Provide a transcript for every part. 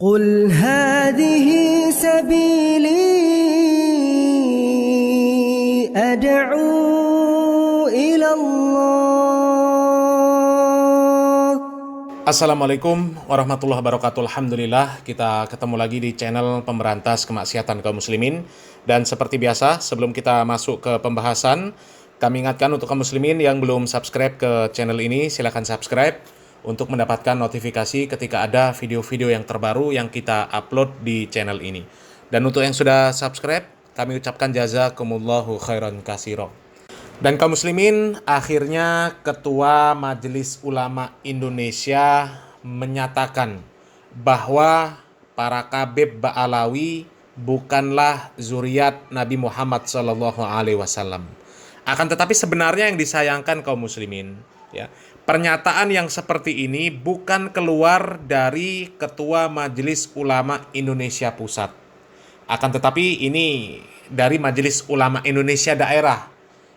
قل هذه سبيلي أدعو إلى الله. Assalamualaikum warahmatullahi wabarakatuh. Alhamdulillah, kita ketemu lagi di channel pemberantas kemaksiatan kaum muslimin. Dan seperti biasa, sebelum kita masuk ke pembahasan, kami ingatkan untuk kaum muslimin yang belum subscribe ke channel ini, silakan subscribe untuk mendapatkan notifikasi ketika ada video-video yang terbaru yang kita upload di channel ini. Dan untuk yang sudah subscribe, kami ucapkan jazakumullahu khairan katsira. Dan kaum muslimin, akhirnya Ketua Majelis Ulama Indonesia menyatakan bahwa para Khabib Ba'alawi bukanlah zuriat Nabi Muhammad SAW. Akan tetapi sebenarnya yang disayangkan kaum muslimin, ya, pernyataan yang seperti ini bukan keluar dari Ketua Majelis Ulama Indonesia Pusat. Akan tetapi ini dari Majelis Ulama Indonesia Daerah,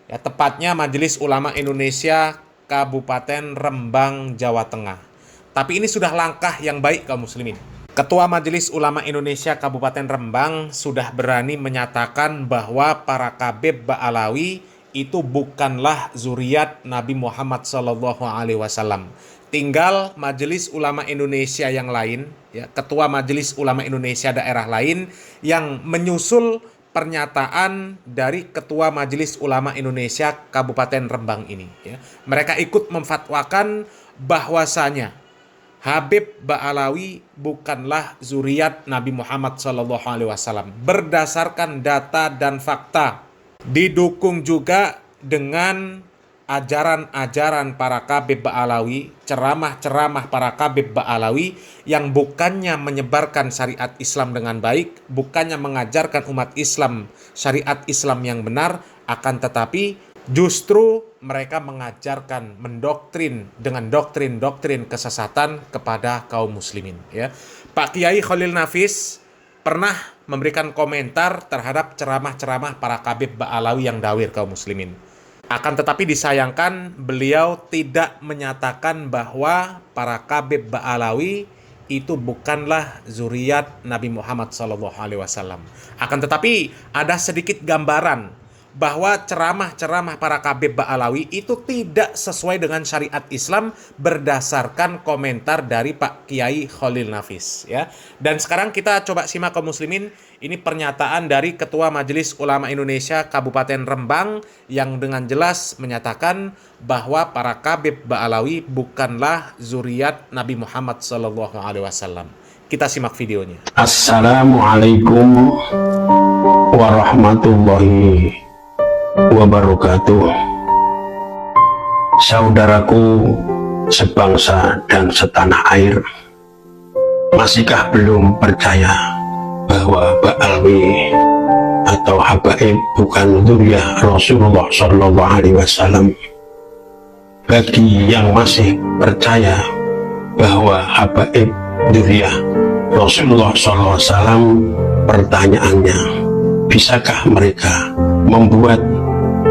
ya, tepatnya Majelis Ulama Indonesia Kabupaten Rembang, Jawa Tengah. Tapi ini sudah langkah yang baik kaum muslimin. Ketua Majelis Ulama Indonesia Kabupaten Rembang sudah berani menyatakan bahwa para Khabib Ba'alawi itu bukanlah zuriat Nabi Muhammad SAW. Tinggal Majelis Ulama Indonesia yang lain, ya, Ketua Majelis Ulama Indonesia daerah lain yang menyusul pernyataan dari Ketua Majelis Ulama Indonesia Kabupaten Rembang ini. Ya. Mereka ikut memfatwakan bahwasanya Khabib Ba'alawi bukanlah zuriat Nabi Muhammad SAW berdasarkan data dan fakta. Didukung juga dengan ajaran-ajaran para Khabib Ba'alawi, ceramah-ceramah para Khabib Ba'alawi yang bukannya menyebarkan syariat Islam dengan baik, bukannya mengajarkan umat Islam syariat Islam yang benar, akan tetapi justru mereka mengajarkan, mendoktrin dengan doktrin-doktrin kesesatan kepada kaum muslimin. Ya. Pak Kiai Khalil Nafis pernah memberikan komentar terhadap ceramah-ceramah para Khabib Ba'alawi yang dawir kaum muslimin. Akan tetapi disayangkan beliau tidak menyatakan bahwa para Khabib Ba'alawi itu bukanlah zuriat Nabi Muhammad SAW. Akan tetapi ada sedikit gambaran bahwa ceramah-ceramah para Khabib Ba'alawi itu tidak sesuai dengan syariat Islam berdasarkan komentar dari Pak Kiai Khalil Nafis, ya. Dan sekarang kita coba simak kaum muslimin, ini pernyataan dari Ketua Majelis Ulama Indonesia Kabupaten Rembang yang dengan jelas menyatakan bahwa para Khabib Ba'alawi bukanlah zuriat Nabi Muhammad SAW. Kita simak videonya. Assalamualaikum warahmatullahi wabarakatuh. Saudaraku sebangsa dan setanah air, masihkah belum percaya bahwa Ba'alawi atau Habaib bukan zuriyah Rasulullah SAW? Bagi yang masih percaya bahwa Habaib zuriyah Rasulullah SAW, pertanyaannya, bisakah mereka membuat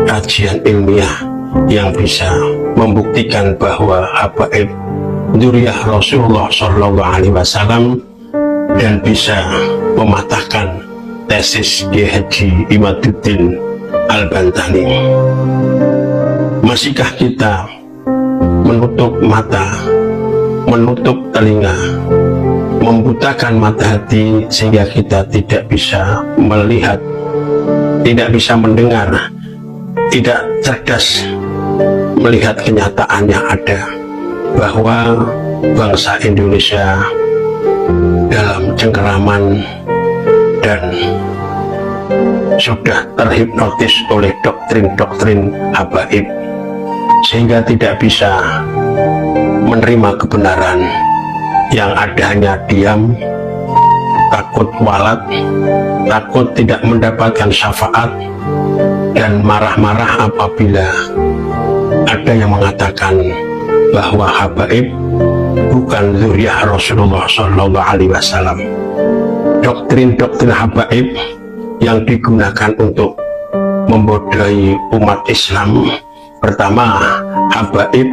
kajian ilmiah yang bisa membuktikan bahwa Habaib zuriyah Rasulullah SAW dan bisa mematahkan tesis Kiai Haji Imaduddin Al-Bantani? Masihkah kita menutup mata, menutup telinga, membutakan mata hati sehingga kita tidak bisa melihat, tidak bisa mendengar, tidak cerdas melihat kenyataan yang ada bahwa bangsa Indonesia dalam cengkeraman dan sudah terhipnotis oleh doktrin-doktrin habaib sehingga tidak bisa menerima kebenaran, yang ada hanya diam, takut walat, takut tidak mendapatkan syafaat, dan marah-marah apabila ada yang mengatakan bahwa habaib bukan zuriyah Rasulullah SAW. Doktrin-doktrin habaib yang digunakan untuk membodohi umat Islam. Pertama, habaib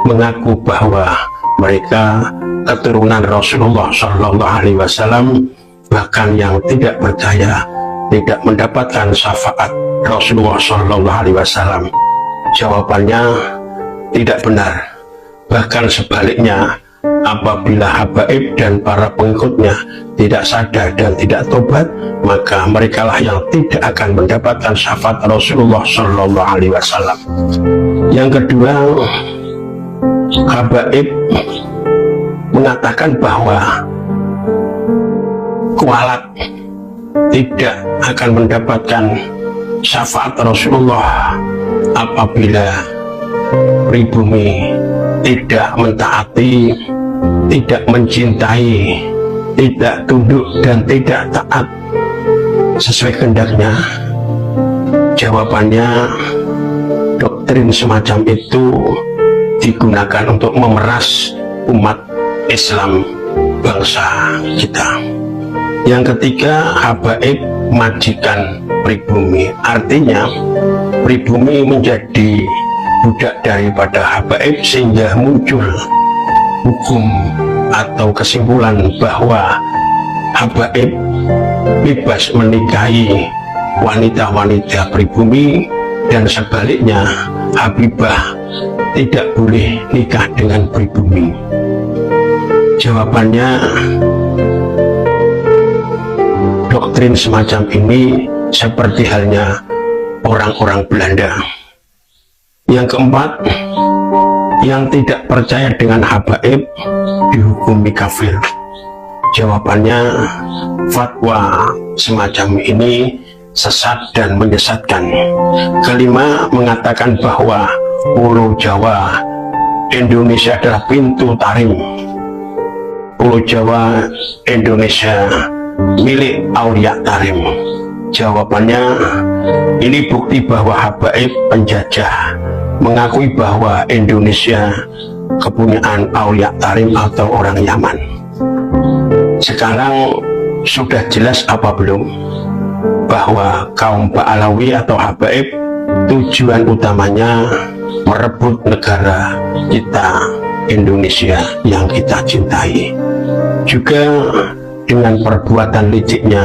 mengaku bahwa mereka keturunan Rasulullah Shallallahu Alaihi Wasallam, bahkan yang tidak percaya tidak mendapatkan syafaat Rasulullah Shallallahu Alaihi Wasallam? Jawabannya tidak benar. Bahkan sebaliknya, apabila habaib dan para pengikutnya tidak sadar dan tidak tobat, maka merekalah yang tidak akan mendapatkan syafaat Rasulullah Shallallahu Alaihi Wasallam. Yang kedua, habaib mengatakan bahwa kualat tidak akan mendapatkan syafaat Rasulullah apabila pribumi tidak mentaati, tidak mencintai, tidak tunduk dan tidak taat sesuai kehendaknya. Jawabannya, doktrin semacam itu digunakan untuk memeras umat Islam bangsa kita. Yang ketiga, habaib majikan pribumi. Artinya pribumi menjadi budak daripada habaib, sehingga muncul hukum atau kesimpulan bahwa habaib bebas menikahi wanita-wanita pribumi, dan sebaliknya habibah tidak boleh nikah dengan pribumi. Jawabannya, doktrin semacam ini seperti halnya orang-orang Belanda. Yang keempat, yang tidak percaya dengan habaib dihukumi kafir. Jawabannya, fatwa semacam ini sesat dan menyesatkan. Kelima, mengatakan bahwa Pulau Jawa Indonesia adalah pintu tarim. Pulau Jawa Indonesia milik Aulia Tarim. Jawabannya, ini bukti bahwa habaib penjajah mengakui bahwa Indonesia kepunyaan Aulia Tarim atau orang Yaman. Sekarang sudah jelas apa belum bahwa kaum Ba'alawi atau habaib tujuan utamanya merebut negara kita Indonesia yang kita cintai. Juga dengan perbuatan liciknya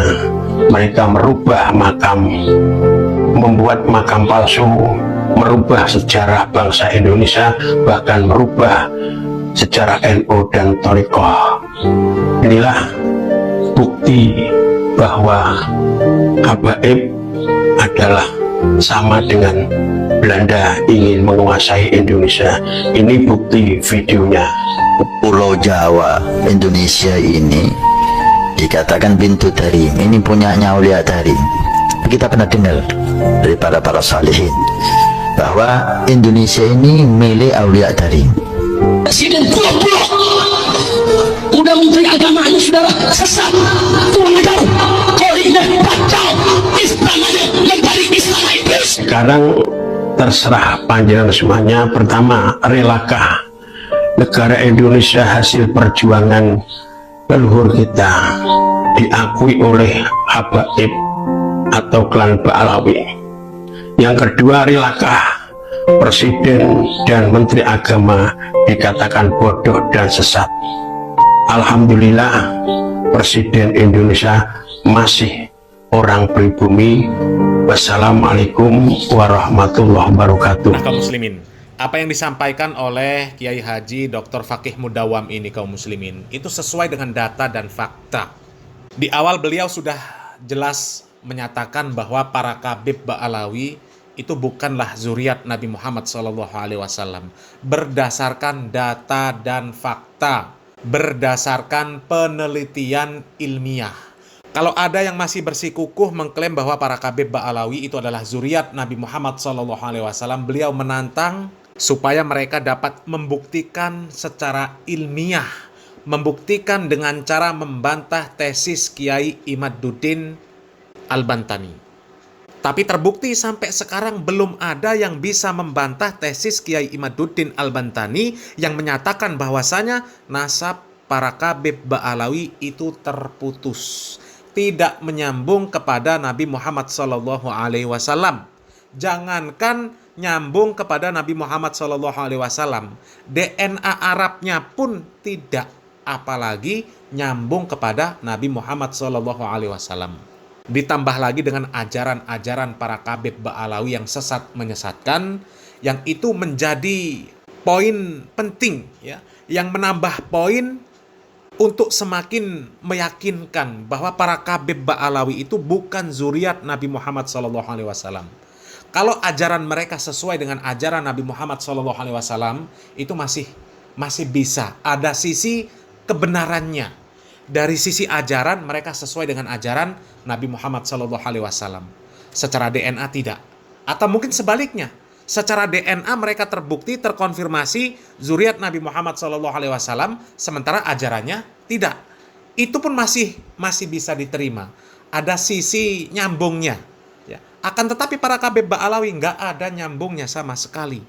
mereka merubah makam, membuat makam palsu, merubah sejarah bangsa Indonesia, bahkan merubah sejarah NU dan Thariqah. Inilah bukti bahwa habaib adalah sama dengan Belanda ingin menguasai Indonesia. Ini bukti videonya. Pulau Jawa Indonesia ini dikatakan pintu tarim, ini punyanya Aulia Tarim. Kita pernah dengar dari para salihin bahwa Indonesia ini milik Aulia Tarim. Presiden pulau-pulau udah menteri agamanya saudara sesat, kurang ajar, korinnya kacau, istilahnya lempari istilah iblis. Sekarang terserah panjenengan semuanya. Pertama, relakah negara Indonesia hasil perjuangan leluhur kita diakui oleh habaib atau klan Ba'alawi? Yang kedua, relakah presiden dan menteri agama dikatakan bodoh dan sesat? Alhamdulillah, presiden Indonesia masih orang pribumi. Wassalamualaikum warahmatullahi wabarakatuh. Nah, kaum muslimin, apa yang disampaikan oleh Kiai Haji Dr. Fakih Mudawam ini, kaum muslimin, itu sesuai dengan data dan fakta. Di awal beliau sudah jelas menyatakan bahwa para kabib Ba'alawi itu bukanlah zuriat Nabi Muhammad SAW berdasarkan data dan fakta, berdasarkan penelitian ilmiah. Kalau ada yang masih bersikukuh mengklaim bahwa para kabib Ba'alawi itu adalah zuriat Nabi Muhammad SAW, beliau menantang supaya mereka dapat membuktikan secara ilmiah, membuktikan dengan cara membantah tesis Kiai Imaduddin Al-Bantani. Tapi terbukti sampai sekarang belum ada yang bisa membantah tesis Kiai Imaduddin Al-Bantani yang menyatakan bahwasanya nasab para kabib Ba'alawi itu terputus, tidak menyambung kepada Nabi Muhammad SAW. Jangankan nyambung kepada Nabi Muhammad SAW, DNA Arabnya pun tidak apalagi nyambung kepada Nabi Muhammad SAW. Ditambah lagi dengan ajaran-ajaran para kabib Ba'alawi yang sesat menyesatkan, yang itu menjadi poin penting ya, yang menambah poin untuk semakin meyakinkan bahwa para kabib Ba'alawi itu bukan zuriat Nabi Muhammad SAW. Kalau ajaran mereka sesuai dengan ajaran Nabi Muhammad SAW, itu masih bisa ada sisi kebenarannya. Dari sisi ajaran mereka sesuai dengan ajaran Nabi Muhammad SAW. Secara DNA tidak. Atau mungkin sebaliknya, secara DNA mereka terbukti, terkonfirmasi zuriat Nabi Muhammad SAW, sementara ajarannya tidak. Itu pun masih bisa diterima. Ada sisi nyambungnya. Ya. Akan tetapi para kabib Ba'alawi nggak ada nyambungnya sama sekali.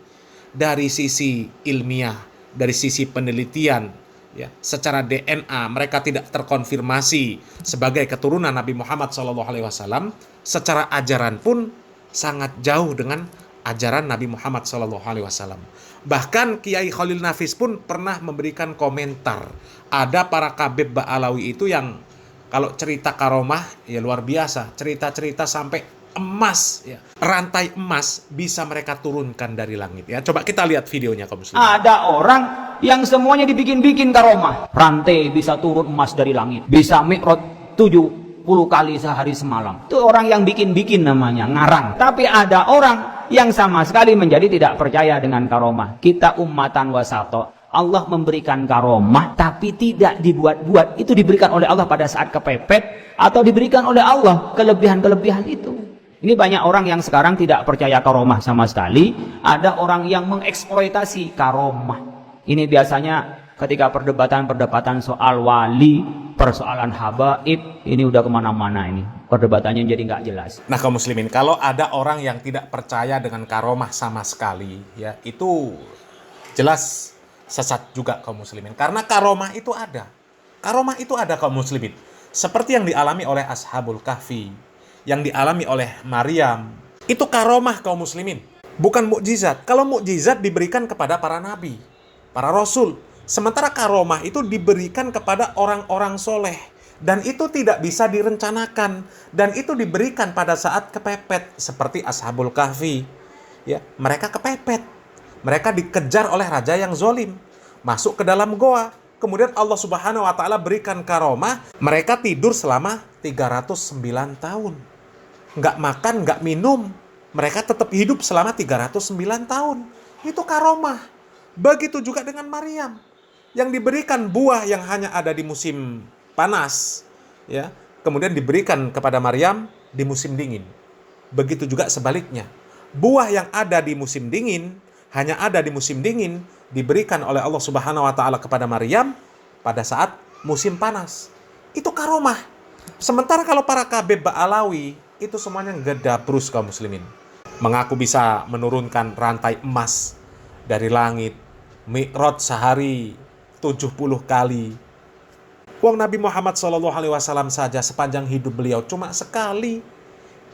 Dari sisi ilmiah, dari sisi penelitian, ya, secara DNA mereka tidak terkonfirmasi sebagai keturunan Nabi Muhammad SAW. Secara ajaran pun sangat jauh dengan ajaran Nabi Muhammad SAW. Bahkan Kiai Khalil Nafis pun pernah memberikan komentar. Ada para kabib Ba'alawi itu yang kalau cerita karomah ya luar biasa, cerita-cerita sampai emas ya, rantai emas bisa mereka turunkan dari langit ya. Coba kita lihat videonya kaum muslimin. Ada orang yang semuanya dibikin-bikin karomah. Rantai bisa turun emas dari langit, bisa mi'raj 70 kali sehari semalam. Itu orang yang bikin-bikin namanya, ngarang. Tapi ada orang yang sama sekali menjadi tidak percaya dengan karomah. Kita ummatan wasato. Allah memberikan karomah tapi tidak dibuat-buat. Itu diberikan oleh Allah pada saat kepepet, atau diberikan oleh Allah kelebihan-kelebihan itu. Ini banyak orang yang sekarang tidak percaya karomah sama sekali. Ada orang yang mengeksploitasi karomah. Ini biasanya ketika perdebatan soal wali, persoalan habaib, ini udah kemana-mana ini. Perdebatannya jadi nggak jelas. Nah kaum muslimin, kalau ada orang yang tidak percaya dengan karomah sama sekali, ya itu jelas sesat juga kaum muslimin. Karena karomah itu ada. Karomah itu ada kaum muslimin. Seperti yang dialami oleh Ashabul Kahfi, yang dialami oleh Maryam. Itu karomah kaum muslimin. Bukan mukjizat. Kalau mukjizat diberikan kepada para nabi, para rasul. Sementara karomah itu diberikan kepada orang-orang soleh. Dan itu tidak bisa direncanakan. Dan itu diberikan pada saat kepepet. Seperti Ashabul Kahfi. Ya, mereka kepepet. Mereka dikejar oleh raja yang zolim. Masuk ke dalam goa. Kemudian Allah Subhanahu wa Ta'ala berikan karomah. Mereka tidur selama 309 tahun. Nggak makan, nggak minum. Mereka tetap hidup selama 309 tahun. Itu karomah. Begitu juga dengan Maryam. Yang diberikan buah yang hanya ada di musim panas. Ya, kemudian diberikan kepada Maryam di musim dingin. Begitu juga sebaliknya. Buah yang ada di musim dingin, hanya ada di musim dingin, diberikan oleh Allah Subhanahu wa Ta'ala kepada Maryam pada saat musim panas. Itu karomah. Sementara kalau para kabib Ba'alawi itu semuanya gedabrus kaum muslimin. Mengaku bisa menurunkan rantai emas dari langit, mi'raj sehari 70 kali. Wong Nabi Muhammad SAW saja sepanjang hidup beliau cuma sekali.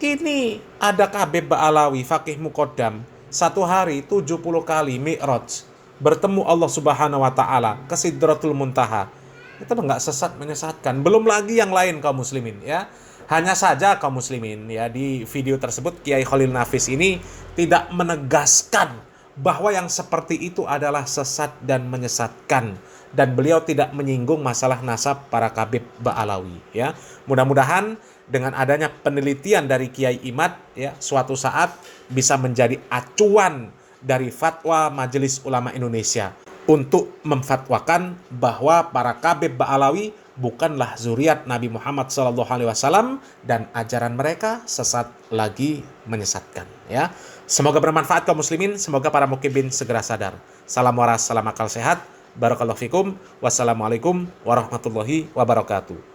Ini ada kabib Ba'alawi, Faqih Muqaddam, satu hari 70 kali mi'raj, bertemu Allah Subhanahu wa Ta'ala ke Sidratul Muntaha. Itu nggak sesat menyesatkan. Belum lagi yang lain kaum muslimin ya. Hanya saja kaum muslimin ya, di video tersebut Kiai Khalil Nafis ini tidak menegaskan bahwa yang seperti itu adalah sesat dan menyesatkan, dan beliau tidak menyinggung masalah nasab para kabib Ba'alawi ya. Mudah-mudahan dengan adanya penelitian dari Kiai Imad ya, suatu saat bisa menjadi acuan dari fatwa Majelis Ulama Indonesia untuk memfatwakan bahwa para kabib Ba'alawi bukanlah zuriat Nabi Muhammad SAW dan ajaran mereka sesat lagi menyesatkan ya. Semoga bermanfaat kaum muslimin, semoga para mukibin segera sadar. Salam waras, salam akal sehat. Barakallahu fikum. Wassalamualaikum warahmatullahi wabarakatuh.